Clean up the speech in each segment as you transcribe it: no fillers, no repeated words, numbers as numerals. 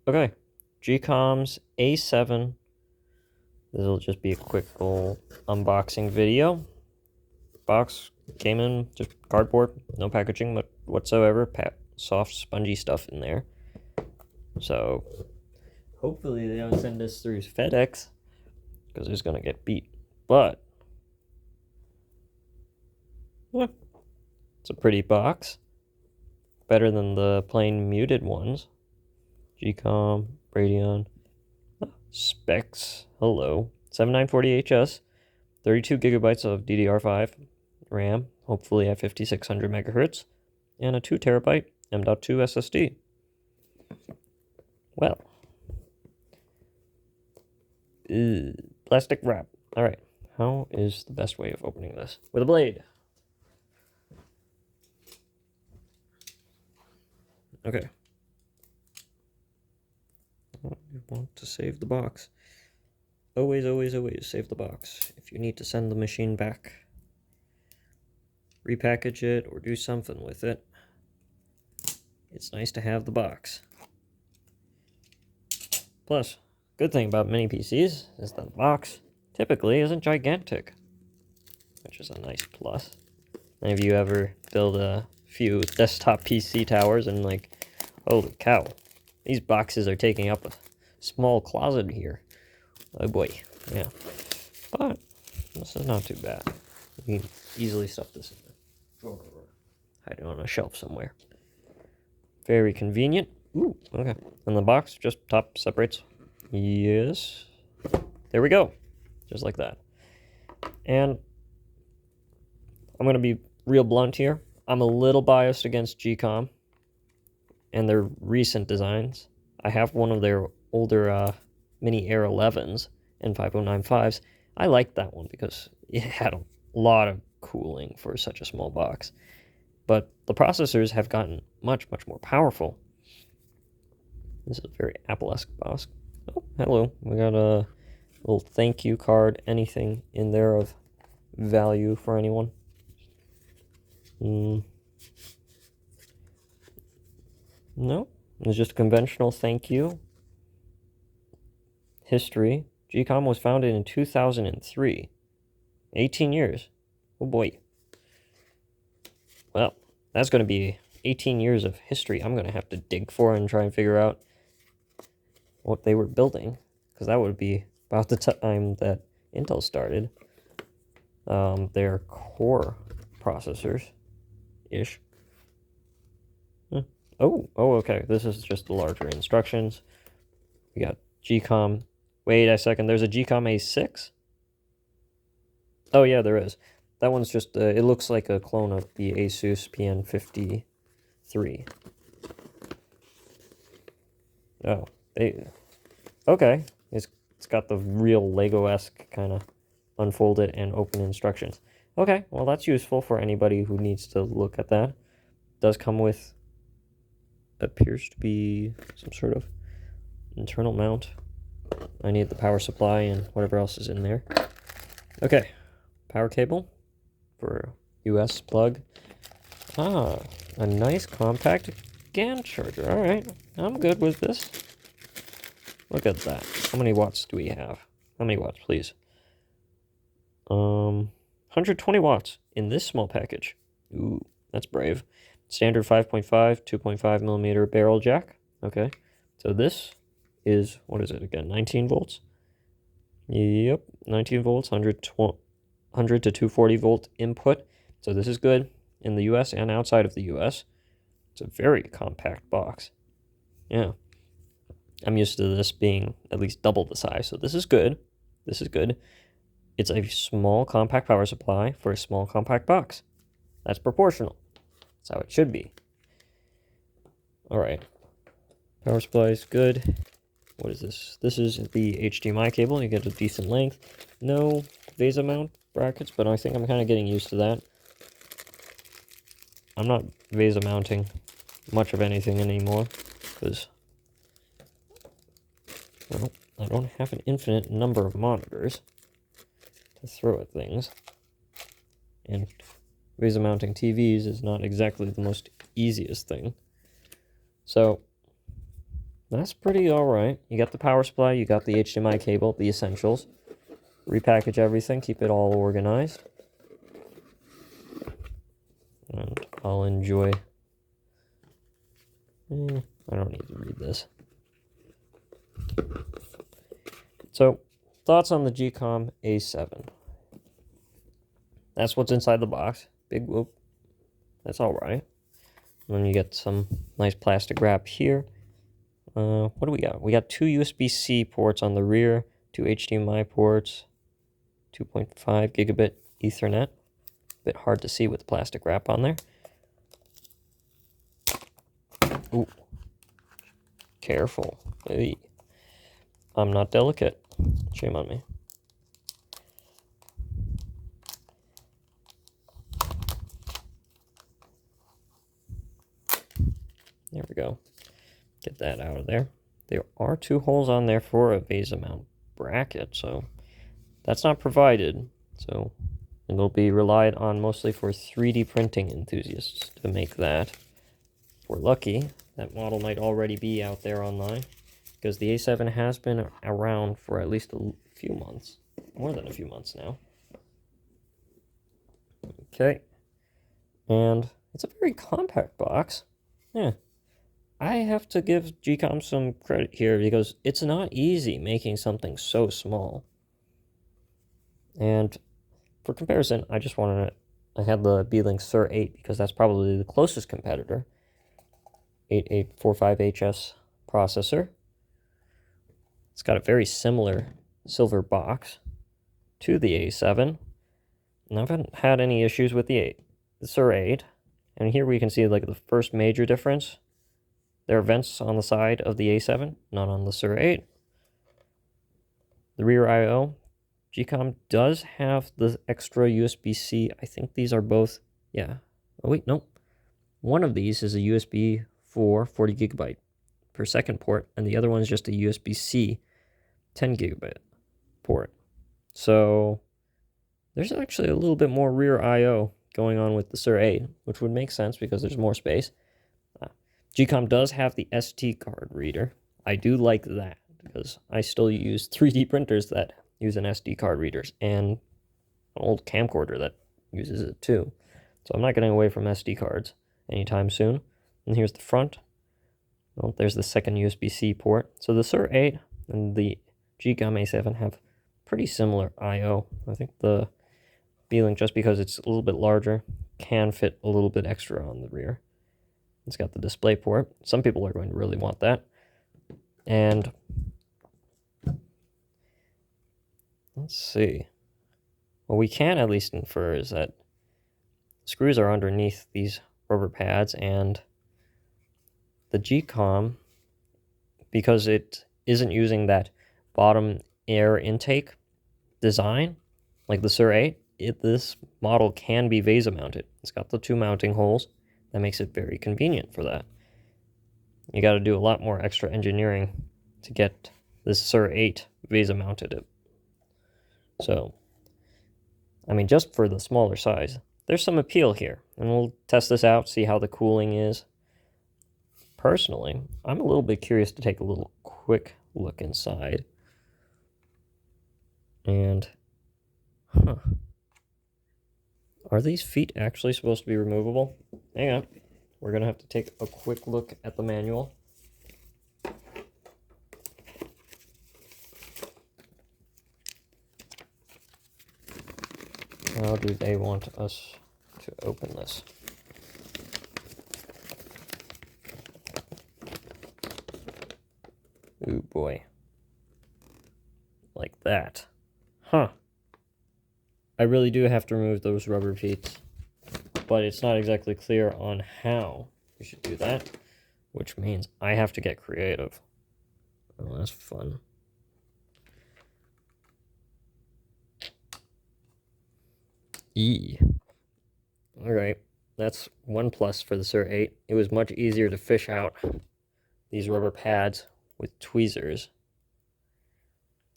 Okay, Geekom's A7. This will just be a quick little unboxing video. Box came in just cardboard, no packaging whatsoever. Soft, spongy stuff in there. So hopefully they don't send this through FedEx because it's gonna get beat. But yeah, it's a pretty box. Better than the plain muted ones. Geekom, Radeon, specs. Hello, 7940HS, 32 gigabytes of DDR5 RAM, hopefully at 5600 megahertz, and a 2 terabyte M.2 SSD. Well, plastic wrap. All right, how is the best way of opening this? With a blade. Okay. You want to save the box. Always, always, always save the box. If you need to send the machine back, repackage it, or do something with it, it's nice to have the box. Plus, good thing about mini PCs is that the box typically isn't gigantic, which is a nice plus. Any of you ever build a few desktop PC towers and like, holy cow, these boxes are taking up a small closet here. Oh boy, yeah. But this is not too bad. You can easily stuff this in the drawer or hide it on a shelf somewhere. Very convenient. Ooh, okay. And the box just top separates. Yes. There we go. Just like that. And I'm going to be real blunt here. I'm a little biased against Geekom and their recent designs. I have one of their older Mini Air 11s and 5095s. I liked that one because it had a lot of cooling for such a small box. But the processors have gotten much, much more powerful. This is a very Apple-esque box. Oh, hello. We got a little thank you card. Anything in there of value for anyone? No? It's just a conventional thank you. History. Geekom was founded in 2003. 18 years. Oh boy. Well, that's going to be 18 years of history I'm going to have to dig for and try and figure out what they were building, because that would be about the time that Intel started their core processors-ish. Oh, okay. This is just the larger instructions. We got Geekom. Wait a second. There's a Geekom A6? Oh, yeah, there is. That one's just, it looks like a clone of the Asus PN53. Oh, okay. It's got the real Lego-esque kind of unfolded and open instructions. Okay, well, that's useful for anybody who needs to look at that. It does come with, appears to be some sort of internal mount. I need the power supply and whatever else is in there. Okay, power cable for US plug. Ah, a nice compact GAN charger. All right, I'm good with this. Look at that. How many watts do we have? How many watts, please? 120 watts in this small package. Ooh, that's brave. Standard 5.5, 2.5 millimeter barrel jack. Okay, so this is, what is it again? 19 volts? Yep, 19 volts, 100 to 240 volt input. So this is good in the US and outside of the US. It's a very compact box. Yeah. I'm used to this being at least double the size, so this is good. This is good. It's a small compact power supply for a small compact box. That's proportional. That's how it should be. All right. Power supply is good. What is this? This is the HDMI cable. You get a decent length. No VESA mount brackets, but I think I'm kind of getting used to that. I'm not VESA mounting much of anything anymore because, well, I don't have an infinite number of monitors to throw at things. And VESA mounting TVs is not exactly the most easiest thing. So, That's pretty alright. You got the power supply, you got the HDMI cable, the essentials. Repackage everything, keep it all organized. And I'll enjoy... I don't need to read this. So, thoughts on the Geekom A7. That's what's inside the box. Big whoop. That's alright. And then you get some nice plastic wrap here. What do we got? We got 2 USB-C ports on the rear, 2 HDMI ports, 2.5 gigabit Ethernet. Bit hard to see with the plastic wrap on there. Ooh. Careful. Hey. I'm not delicate. Shame on me. There we go. Get that out of there. There are 2 holes on there for a vesa mount bracket, so that's not provided. So it'll be relied on mostly for 3D printing enthusiasts to make that. If we're lucky, that model might already be out there online, because the A7 has been around for at least a few months. More than a few months now. Okay. And it's a very compact box. Yeah. I have to give Geekom some credit here, because it's not easy making something so small. And for comparison, I had the Beelink SerMumble because that's probably the closest competitor. 8845HS processor. It's got a very similar silver box to the A7. And I haven't had any issues with the SerMumble. And here we can see like the first major difference. There are vents on the side of the A7, not on the SerMumble. The rear I/O, Geekom does have the extra USB-C. I think these are both, yeah. Oh wait, nope. One of these is a USB 4 40 gigabyte per second port, and the other one is just a USB-C 10 gigabit port. So there's actually a little bit more rear I/O going on with the SerMumble, which would make sense because there's more space. Geekom does have the SD card reader. I do like that because I still use 3D printers that use an SD card reader and an old camcorder that uses it too. So I'm not getting away from SD cards anytime soon. And here's the front. Well, there's the second USB-C port. So the SerMumble and the Geekom A7 have pretty similar I/O. I think the Beelink, just because it's a little bit larger, can fit a little bit extra on the rear. It's got the display port. Some people are going to really want that. And let's see. What we can at least infer is that screws are underneath these rubber pads, and the Geekom, because it isn't using that bottom air intake design like the SerMumble, this model can be vesa mounted. It's got the 2 mounting holes. That makes it very convenient for that. You got to do a lot more extra engineering to get this SerMumble vesa mounted. So, I mean, just for the smaller size, there's some appeal here. And we'll test this out, see how the cooling is. Personally, I'm a little bit curious to take a little quick look inside. And, are these feet actually supposed to be removable? Hang on. We're going to have to take a quick look at the manual. How do they want us to open this? Ooh boy. Like that. Huh. I really do have to remove those rubber feet, but it's not exactly clear on how we should do that, which means I have to get creative. Oh, that's fun. Alright, that's one plus for the SerMumble. It was much easier to fish out these rubber pads with tweezers.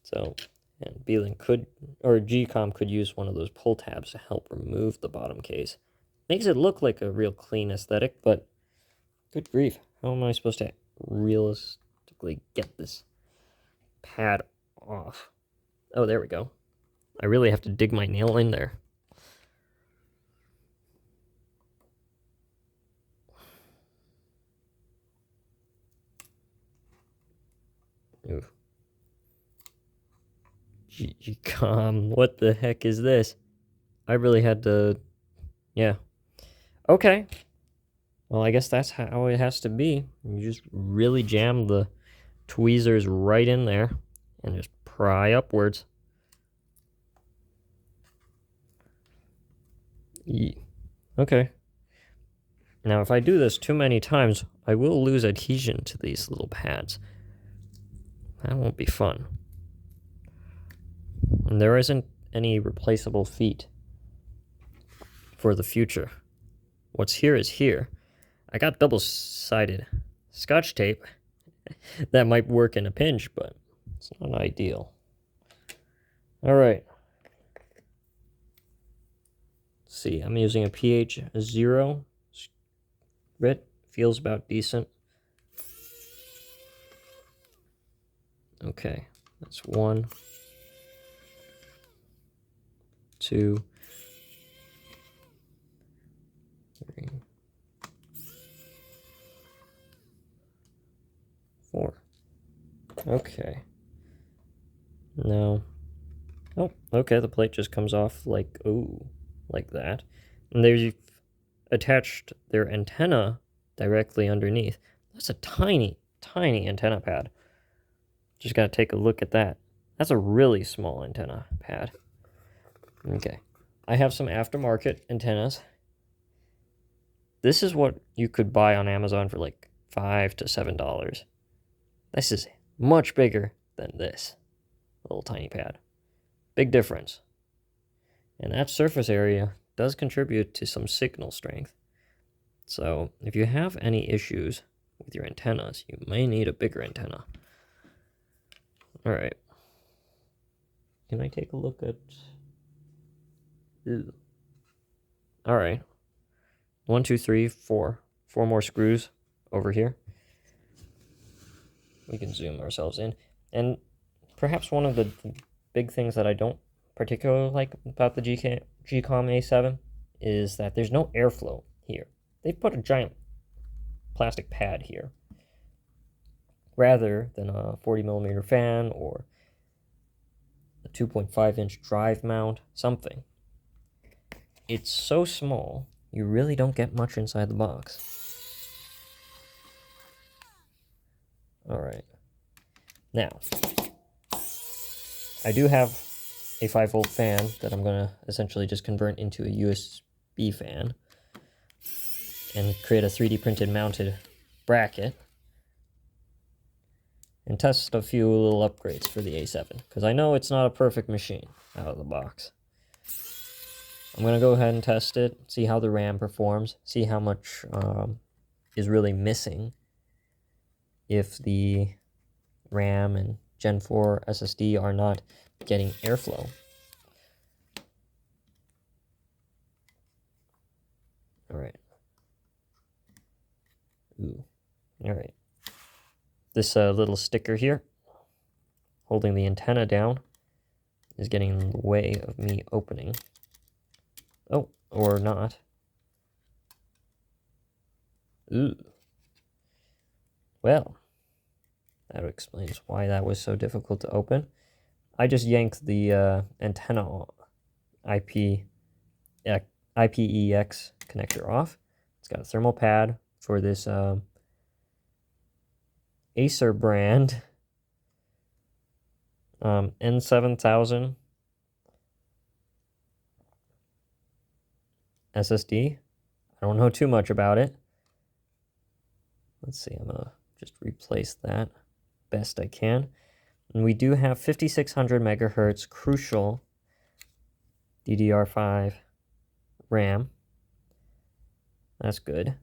So, and Beelink could, or Geekom could use one of those pull tabs to help remove the bottom case. Makes it look like a real clean aesthetic, but good grief, how am I supposed to realistically quickly get this pad off. Oh, there we go. I really have to dig my nail in there. Ooh. Geekom, what the heck is this? I really had to, yeah. Okay. Well, I guess that's how it has to be. You just really jam the tweezers right in there and just pry upwards. Okay. Now, if I do this too many times, I will lose adhesion to these little pads. That won't be fun. And there isn't any replaceable feet for the future. What's here is here. I got double-sided Scotch tape. That might work in a pinch, but it's not ideal. All right. Let's see, I'm using a pH 0. Grit feels about decent. Okay, that's 1, 2, 3, 4. Okay. No. Oh, okay, the plate just comes off like, ooh, like that. And they've attached their antenna directly underneath. That's a tiny, tiny antenna pad. Just gotta take a look at that. That's a really small antenna pad. Okay. I have some aftermarket antennas. This is what you could buy on Amazon for like $5 to $7. This is much bigger than this little tiny pad. Big difference. And that surface area does contribute to some signal strength. So if you have any issues with your antennas, you may need a bigger antenna. All right. Can I take a look at... Ew. All right. 1, 2, 3, 4. 4 more screws over here. We can zoom ourselves in. And perhaps one of the big things that I don't particularly like about the Geekom A7 is that there's no airflow here. They've put a giant plastic pad here rather than a 40mm fan or a 2.5-inch drive mount, something. It's so small, you really don't get much inside the box. All right. Now, I do have a 5-volt fan that I'm going to essentially just convert into a USB fan and create a 3D printed mounted bracket and test a few little upgrades for the A7 because I know it's not a perfect machine out of the box. I'm going to go ahead and test it, see how the RAM performs, see how much is really missing if the RAM and Gen 4 SSD are not getting airflow. All right. Ooh. All right. This little sticker here, holding the antenna down, is getting in the way of me opening. Oh, or not. Ooh. Well, that explains why that was so difficult to open. I just yanked the antenna IPEX connector off. It's got a thermal pad for this Acer brand N7000 SSD. I don't know too much about it. Let's see, I'm gonna just replace that best I can. And we do have 5600 megahertz crucial DDR5 RAM. That's good.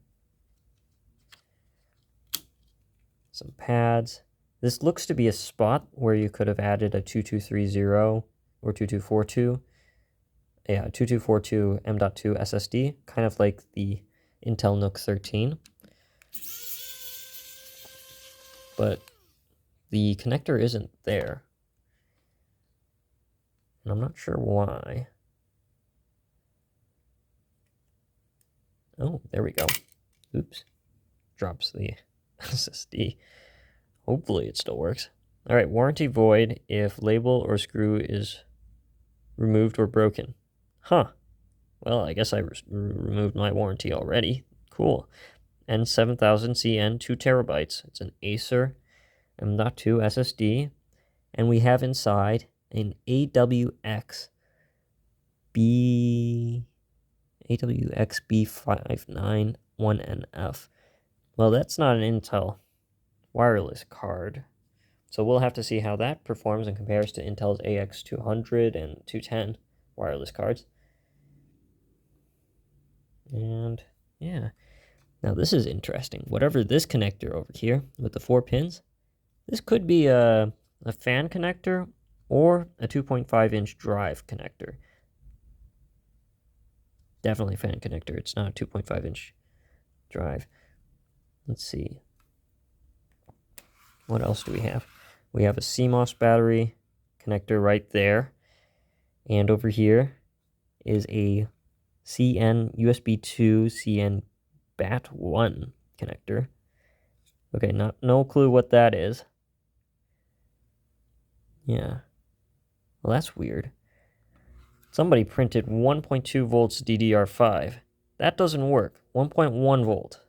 Some pads. This looks to be a spot where you could have added a 2230 or 2242. Yeah, 2242 M.2 SSD, kind of like the Intel NUC 13. But the connector isn't there. And I'm not sure why. Oh, there we go. Oops. Drops the SSD. Hopefully it still works. All right, warranty void if label or screw is removed or broken. Huh. Well, I guess I removed my warranty already. Cool. N7000CN, 2 terabytes. It's an Acer M.2 SSD. And we have inside an AWX B591NF. Well, that's not an Intel wireless card. So we'll have to see how that performs and compares to Intel's AX200 and 210 wireless cards. And yeah. Now this is interesting. Whatever this connector over here with the 4 pins, this could be a fan connector or a 2.5-inch drive connector. Definitely fan connector. It's not a 2.5-inch drive. Let's see. What else do we have? We have a CMOS battery connector right there. And over here is a CN USB 2 CN BAT1 connector. Okay, no clue what that is. Yeah. Well, that's weird. Somebody printed 1.2 volts DDR5. That doesn't work. 1.1 volt.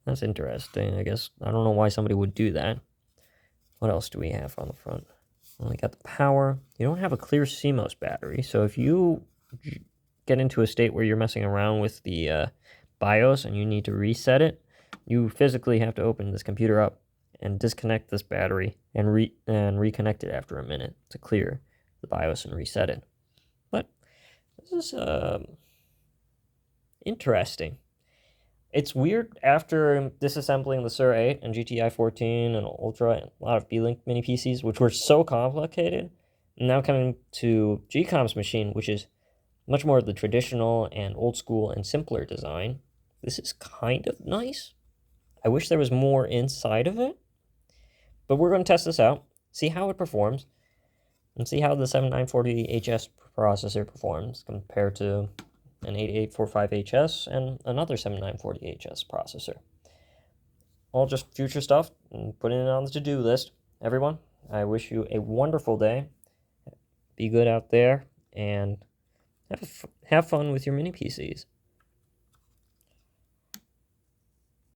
That's interesting, I guess. I don't know why somebody would do that. What else do we have on the front? Well, we got the power. You don't have a clear CMOS battery, so if you get into a state where you're messing around with the BIOS and you need to reset it, you physically have to open this computer up and disconnect this battery and reconnect it after a minute to clear the BIOS and reset it. But this is interesting. It's weird after disassembling the Sur 8 and GTI 14 and Ultra and a lot of B-Link mini PCs, which were so complicated, now coming to Geekom's machine, which is much more of the traditional and old school and simpler design. This is kind of nice. I wish there was more inside of it, but we're going to test this out, see how it performs, and see how the 7940HS processor performs compared to an 8845HS and another 7940HS processor. All just future stuff and putting it on the to-do list. Everyone, I wish you a wonderful day. Be good out there and have fun with your mini PCs.